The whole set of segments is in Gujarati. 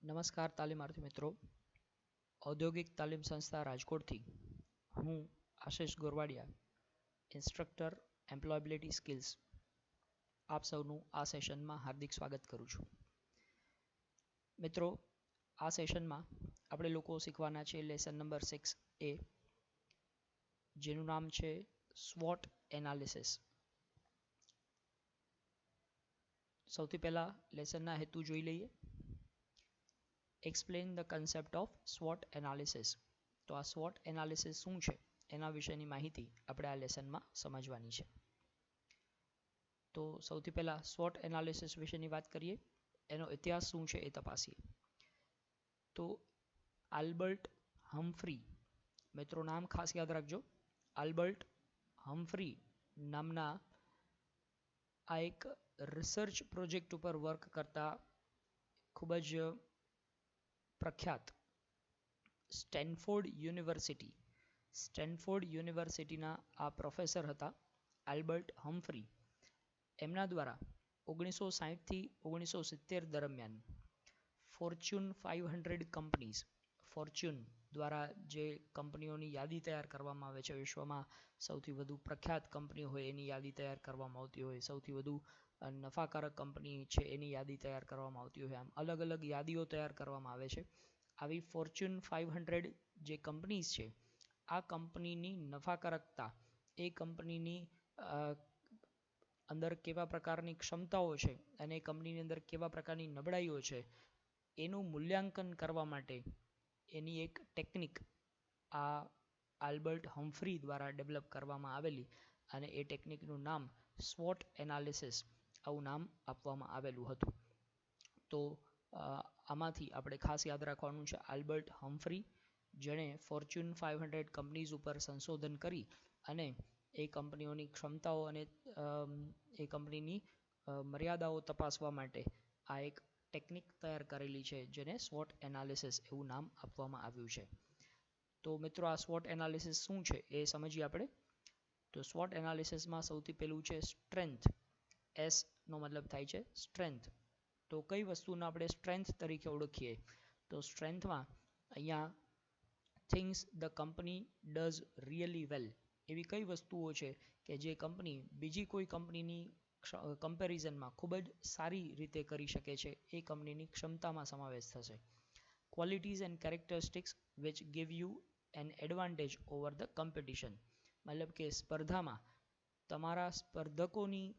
નમસ્કાર તાલીમાર્થી મિત્રો, ઔદ્યોગિક તાલીમ સંસ્થા રાજકોટથી હું આશિષ ગોરવાડિયા, ઇન્સ્ટ્રક્ટર એમ્પ્લોયબિલિટી સ્કિલ્સ, આપ સૌનું આ સેશનમાં હાર્દિક સ્વાગત કરું છું. મિત્રો, આ સેશનમાં આપણે લોકો શીખવાના છે લેસન નંબર 6A, જેનું નામ છે SWOT એનાલિસિસ. સૌથી પહેલા લેસનના હેતુ જોઈ લઈએ. Explain the concept of SWOT analysis. તો આ SWOT એનાલિસિસ શું છે એના વિશેની માહિતી આપણે આ લેસનમાં સમજવાની છે. તો સૌથી પહેલા SWOT એનાલિસિસ વિશેની વાત કરીએ. એનો ઇતિહાસ શું છે એ તપાસીએ. તો આલ્બર્ટ હમ્ફ્રી, મિત્રો નામ ખાસ યાદ રાખજો, આલ્બર્ટ હમ્ફ્રી નામના આ એક રિસર્ચ પ્રોજેક્ટ ઉપર વર્ક કરતા ખૂબ જ પ્રખ્યાત સ્ટેનફોર્ડ યુનિવર્સિટીના આ પ્રોફેસર હતા આલ્બર્ટ હમ્ફ્રી. એમના દ્વારા 1960 થી 1970 દરમિયાન ફોર્ચ્યુન 500 કંપનીઝ, ફોર્ચ્યુન દ્વારા જે કંપનીઓની યાદી તૈયાર કરવામાં આવે છે, વિશ્વમાં સૌથી વધુ પ્રખ્યાત કંપનીઓ હોય એની યાદી તૈયાર કરવામાં આવતી હોય, સૌથી વધુ નફાકારક કંપની છે એની યાદી તૈયાર કરવામાં આવતી હોય, આમ અલગ અલગ યાદીઓ તૈયાર કરવામાં આવે છે. આવી ફોર્ચ્યુન 500 જે કંપનીઝ છે, આ કંપનીની નફાકારકતા, એ કંપનીની અંદર કેવા પ્રકારની ક્ષમતાઓ છે અને એ કંપનીની અંદર કેવા પ્રકારની નબળાઈઓ છે એનું મૂલ્યાંકન કરવા માટે એની એક ટેકનિક આ આલ્બર્ટ હમ્ફ્રી દ્વારા ડેવલપ કરવામાં આવેલી, અને એ ટેકનિકનું નામ SWOT એનાલિસિસ આવું નામ આપવામાં આવેલું હતું. તો આમાંથી આપણે ખાસ યાદ રાખવાનું છે આલ્બર્ટ હમ્ફ્રી, જેણે ફોર્ચ્યુન 500 કંપનીઝ ઉપર સંશોધન કરી અને એ કંપનીઓની ક્ષમતાઓ અને એ કંપનીની મર્યાદાઓ તપાસવા માટે આ એક ટેકનિક તૈયાર કરેલી છે, જેને SWOT એનાલિસિસ એવું નામ આપવામાં આવ્યું છે. તો મિત્રો, આ SWOT એનાલિસિસ શું છે એ સમજીએ આપણે. તો SWOT એનાલિસિસમાં સૌથી પહેલું છે સ્ટ્રેન્થ. S નો મતલબ થાય છે સ્ટ્રેન્થ. તો કઈ વસ્તુને આપણે સ્ટ્રેન્થ તરીકે ઓળખીએ? તો સ્ટ્રેન્થમાં અહીંયા things the company does really well, એવી કઈ વસ્તુઓ છે કે જે કંપની બીજી કોઈ કંપનીની કમ્પેરિઝનમાં ખૂબ જ સારી રીતે કરી શકે છે, એ કંપનીની ક્ષમતામાં સમાવેશ થશે. Qualities and characteristics which give you an advantage over the competition, મતલબ કે સ્પર્ધામાં તમારા સ્પર્ધકોની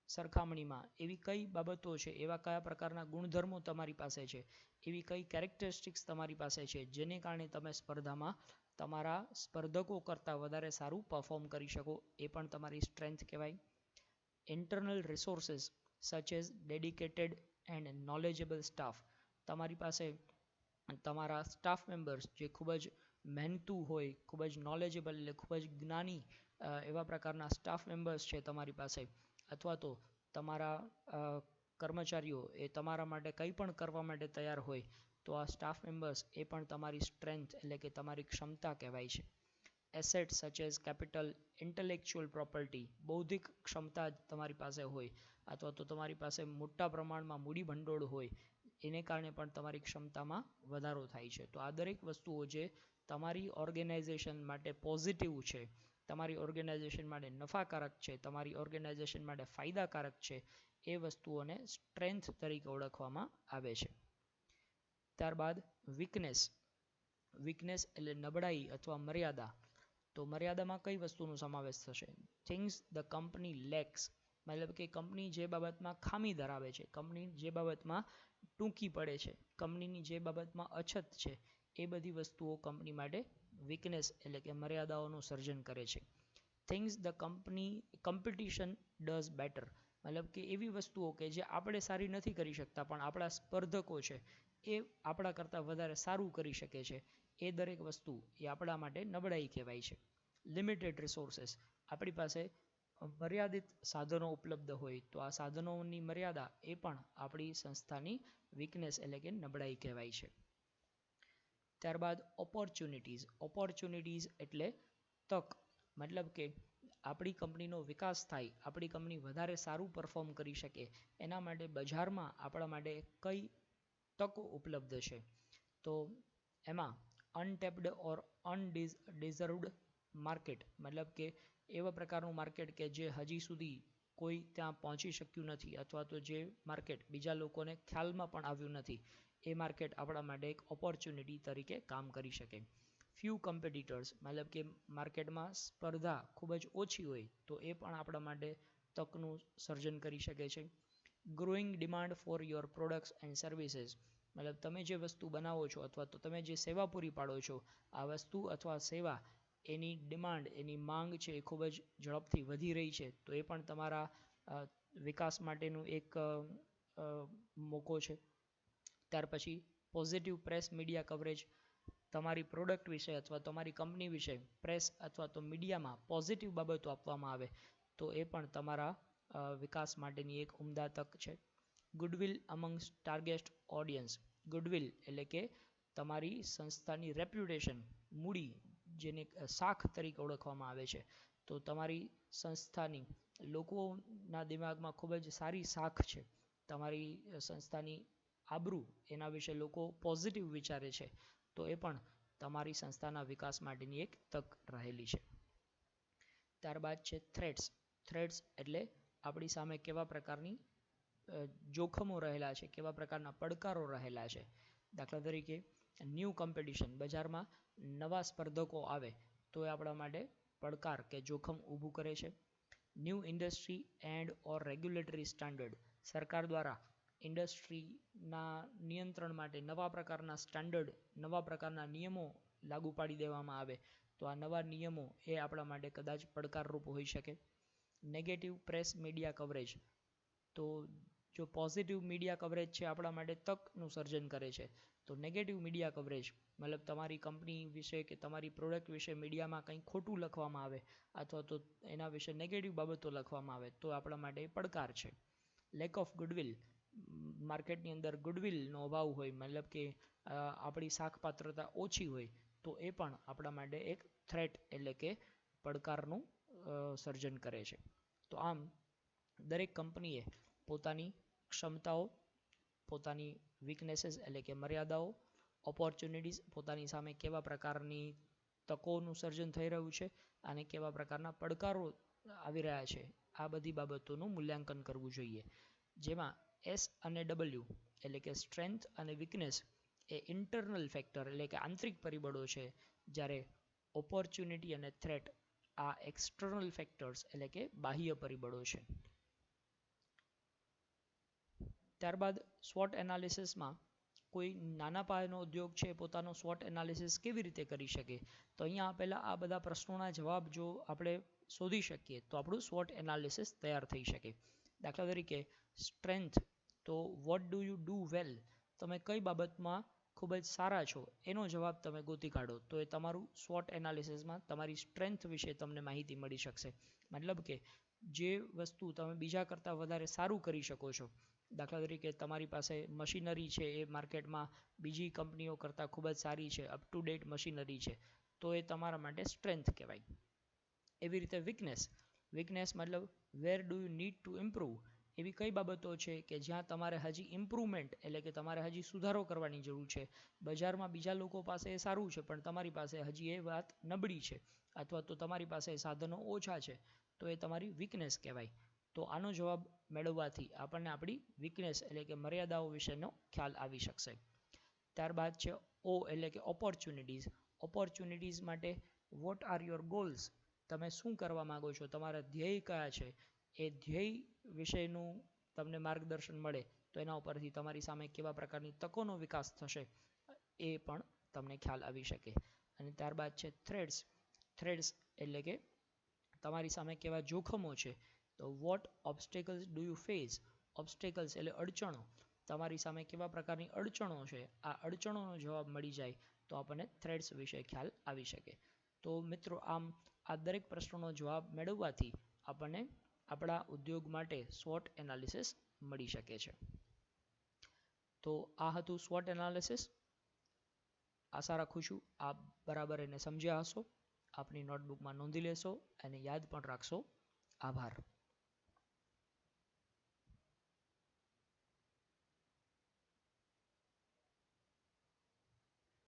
સરખામણીમાં એવી કઈ બાબતો છે, એવા કયા પ્રકારના ગુણધર્મો તમારી પાસે છે, એવી કઈ કેરેક્ટરિસ્ટિક્સ તમારી પાસે છે જેને કારણે તમે સ્પર્ધામાં તમારા સ્પર્ધકો કરતાં વધારે સારું પરફોર્મ કરી શકો, એ પણ તમારી સ્ટ્રેન્થ કહેવાય. Internal resources such as dedicated and knowledgeable staff, તમારી પાસે તમારા સ્ટાફ મેમ્બર્સ જે ખૂબ જ મહેનતુ હોય, ખૂબ જ નોલેજેબલ એટલે ખૂબ જ જ્ઞાની એવા પ્રકારના સ્ટાફ મેમ્બર્સ છે તમારી પાસે, અથવા તો તમારા કર્મચારીઓ એ તમારા માટે કંઈ પણ કરવા માટે તૈયાર હોય, તો આ સ્ટાફ મેમ્બર્સ એ પણ તમારી સ્ટ્રેન્થ એટલે કે તમારી ક્ષમતા કહેવાય છે. Asset such as capital, intellectual property, બૌદ્ધિક ક્ષમતા તમારી પાસે હોય, અથવા તો તમારી પાસે મોટા પ્રમાણમાં મૂડી ભંડોળ હોય, એને કારણે પણ તમારી ક્ષમતામાં વધારો થાય છે. તો આ દરેક વસ્તુઓ જે તમારી ઓર્ગેનાઇઝેશન માટે પોઝિટિવ છે, તમારી ઓર્ગેનાઇઝેશન માટે નફાકારક છે, તમારી ઓર્ગેનાઇઝેશન માટે ફાયદાકારક છે, એ વસ્તુઓને સ્ટ્રેન્થ તરીકે ઓળખવામાં આવે છે. ત્યારબાદ વીકનેસ. વીકનેસ એટલે નબળાઈ અથવા મર્યાદા. તો મર્યાદામાં કઈ વસ્તુનો સમાવેશ થશે? થિંગ્સ ધ કંપની લેક્સ, મતલબ કે કંપની જે બાબતમાં ખામી ધરાવે છે, કંપની જે બાબતમાં ટૂંકી પડે છે, કંપનીની જે બાબતમાં અછત છે, એ બધી વસ્તુઓ કંપની માટે વીકનેસ એટલે કે મર્યાદાઓનું સર્જન કરે છે. Things the competition does better, મતલબ કે એવી વસ્તુઓ કે જે આપણે સારી નથી કરી શકતા પણ આપણા સ્પર્ધકો છે એ આપણા કરતાં વધારે સારું કરી શકે છે, એ દરેક વસ્તુ એ આપણા માટે નબળાઈ કહેવાય છે. લિમિટેડ રિસોર્સિસ, આપણી પાસે મર્યાદિત સાધનો ઉપલબ્ધ હોય, તો આ સાધનોની મર્યાદા એ પણ આપણી સંસ્થાની વીકનેસ એટલે કે નબળાઈ કહેવાય છે. ત્યારબાદ ઓપોર્ચ્યુનિટીઝ. ઓપોર્ચ્યુનિટીઝ એટલે તક, મતલબ કે આપણી કંપનીનો વિકાસ થાય, આપણી કંપની વધારે સારું પરફોર્મ કરી શકે, એના માટે બજારમાં આપણા માટે કઈ તકો ઉપલબ્ધ છે. તો એમાં અનટેપ્ડ ઓર અનડિઝર્વડ માર્કેટ, મતલબ કે એવા પ્રકારનું માર્કેટ કે જે હજી સુધી કોઈ ત્યાં પહોંચી શક્યું નથી, અથવા તો જે માર્કેટ બીજા લોકોને ખ્યાલમાં પણ આવ્યું નથી, એ માર્કેટ આપણા માટે એક ઓપોર્ચ્યુનિટી તરીકે કામ કરી શકે. ફ્યુ કમ્પિટિટર્સ, મતલબ કે માર્કેટમાં સ્પર્ધા ખૂબ જ ઓછી હોય તો એ પણ આપણા માટે તકનું સર્જન કરી શકે છે. Growing demand for your products and services, મતલબ તમે જે વસ્તુ બનાવો છો અથવા તો તમે જે સેવા પૂરી પાડો છો, આ વસ્તુ અથવા સેવા એની ડિમાન્ડ, એની માંગ છે એ ખૂબ જ ઝડપથી વધી રહી છે, તો એ પણ તમારા વિકાસ માટેનું એક મોકો છે. ત્યાર પછી પોઝિટિવ પ્રેસ મીડિયા કવરેજ, તમારી પ્રોડક્ટ વિશે અથવા તમારી કંપની વિશે પ્રેસ અથવા તો મીડિયામાં પોઝિટિવ બાબતો આપવામાં આવે તો એ પણ તમારા વિકાસ માટેની એક ઉમદા તક છે. ગુડવિલ અમંગ્સ ટાર્ગેટ ઓડિયન્સ, ગુડવિલ એટલે કે તમારી સંસ્થાની રેપ્યુટેશન, મૂડી, જેને શાખ તરીકે ઓળખવામાં આવે છે, તો તમારી સંસ્થાની લોકોના દિમાગમાં ખૂબ જ સારી શાખ છે, તમારી સંસ્થાની આબરૂ, એના વિશે લોકો પોઝિટિવ વિચારે છે, તો એ પણ તમારી સંસ્થાના વિકાસ માટેની એક તક રહેલી છે. ત્યારબાદ છે થ્રેટ્સ. થ્રેટ્સ એટલે આપણી સામે કેવા પ્રકારની જોખમો રહેલા છે, કેવા પ્રકારના પડકારો રહેલા છે. દાખલા તરીકે ન્યૂ કોમ્પિટિશન, બજારમાં નવા સ્પર્ધકો આવે તો એ આપણા માટે પડકાર કે જોખમ ઊભું કરે છે. New industry and or regulatory standard, સરકાર દ્વારા ઇન્ડસ્ટ્રીના નિયંત્રણ માટે નવા પ્રકારના સ્ટાન્ડર્ડ, નવા પ્રકારના નિયમો લાગુ પાડી દેવામાં આવે તો આ નવા નિયમો એ આપણા માટે કદાચ પડકારરૂપ હોઈ શકે. નેગેટિવ પ્રેસ મીડિયા કવરેજ, તો જો પોઝિટિવ મીડિયા કવરેજ છે આપણા માટે તકનું સર્જન કરે છે, તો નેગેટિવ મીડિયા કવરેજ મતલબ તમારી કંપની વિશે કે તમારી પ્રોડક્ટ વિશે મીડિયામાં કંઈ ખોટું લખવામાં આવે અથવા તો એના વિશે નેગેટિવ બાબતો લખવામાં આવે તો આપણા માટે પડકાર છે. લેક ઓફ ગુડવિલ, માર્કેટની અંદર ગુડવિલનો અભાવ હોય, મતલબ કે આપણી શાખપાત્રતા ઓછી હોય તો એ પણ આપણા માટે એક થ્રેટ એટલે કે પડકારનું સર્જન કરે છે. તો આમ દરેક કંપનીએ પોતાની ક્ષમતાઓ, પોતાની વીકનેસીસ એટલે કે મર્યાદાઓ, ઓપોર્ચ્યુનિટીઝ, પોતાની સામે કેવા પ્રકારની તકોનું સર્જન થઈ રહ્યું છે અને કેવા પ્રકારના પડકારો આવી રહ્યા છે, આ બધી બાબતોનું મૂલ્યાંકન કરવું જોઈએ. જેમાં એસ અને ડબલ્યુ એટલે કે સ્ટ્રેન્થ અને વીકનેસ એ ઇન્ટરનલ ફેક્ટર એટલે કે આંતરિક પરિબળો છે, જ્યારે ઓપોર્ચ્યુનિટી અને થ્રેટ આ એક્સટર્નલ ફેક્ટર્સ એટલે કે બાહ્ય પરિબળો છે. ત્યારબાદ સ્વોટ એનાલિસિસમાં કોઈ નાના પાયાનો ઉદ્યોગ છે પોતાનો સ્વોટ એનાલિસિસ કેવી રીતે કરી શકે, તો અહીંયા આપેલા આ બધા પ્રશ્નોના જવાબ જો આપણે શોધી શકીએ તો આપણું સ્વોટ એનાલિસિસ તૈયાર થઈ શકે. દાખલા તરીકે સ્ટ્રેન્થ, તો વોટ ડુ યુ ડુ વેલ, તમે કઈ બાબતમાં ખૂબ જ સારા છો એનો જવાબ તમે ગોતી કાઢો તો એ તમારું સ્વોટ એનાલિસિસમાં તમારી સ્ટ્રેન્થ વિશે તમને માહિતી મળી શકશે. મતલબ કે જે વસ્તુ તમે બીજા કરતાં વધારે સારું કરી શકો છો, દાખલા તરીકે તમારી પાસે મશીનરી છે એ માર્કેટમાં બીજી કંપનીઓ કરતાં ખૂબ જ સારી છે, અપ ટુ ડેટ મશીનરી છે, તો એ તમારા માટે સ્ટ્રેન્થ કહેવાય. એવી રીતે વીકનેસ, વીકનેસ મતલબ where do you need to improve, એવી કઈ બાબતો છે કે જ્યાં તમારે હજી ઇમ્પ્રુવમેન્ટ એટલે કે તમારે હજી સુધારો કરવાની જરૂર છે. બજારમાં બીજા લોકો પાસે એ સારું છે પણ તમારી પાસે હજી એ વાત નબળી છે, અથવા તો તમારી પાસે સાધનો ઓછા છે, તો એ તમારી વીકનેસ કહેવાય. તો આનો જવાબ મેળવવાથી આપણને આપણી વીકનેસ એટલે કે મર્યાદાઓ વિશેનો ખ્યાલ આવી શકશે. ત્યારબાદ છે ઓ એટલે કે ઓપોર્ચ્યુનિટીઝ. ઓપોર્ચ્યુનિટીઝ માટે વોટ આર યોર ગોલ્સ, તમે શું કરવા માગો છો, તમારા ધ્યેય કયા છે, એ ધ્યેય વિશેનું તમને માર્ગદર્શન મળે તો એના ઉપરથી તમારી સામે કેવા પ્રકારની તકોનો વિકાસ થશે એ પણ તમને ખ્યાલ આવી શકે. અને ત્યારબાદ છે થ્રેડ્સ. થ્રેડ્સ એટલે કે તમારી સામે કેવા જોખમો છે, તો what obstacles do you face, obstacles એટલે અડચણો, તમારી સામે કેવા પ્રકારની અડચણો છે, આ અડચણોનો જવાબ મળી જાય તો આપણને થ્રેડ્સ વિશે ખ્યાલ આવી શકે. તો મિત્રો આમ આ દરેક પ્રશ્નોનો જવાબ મેળવવાથી આપણને આપણા ઉદ્યોગ માટે સ્વોટ એનાલિસિસ મળી શકે છે. તો આ હતું સ્વોટ એનાલિસિસ. આશા રાખું છું આપ બરાબર એને સમજ્યા હશો, આપની નોટબુકમાં નોંધી લેશો અને યાદ પણ રાખશો. આભાર.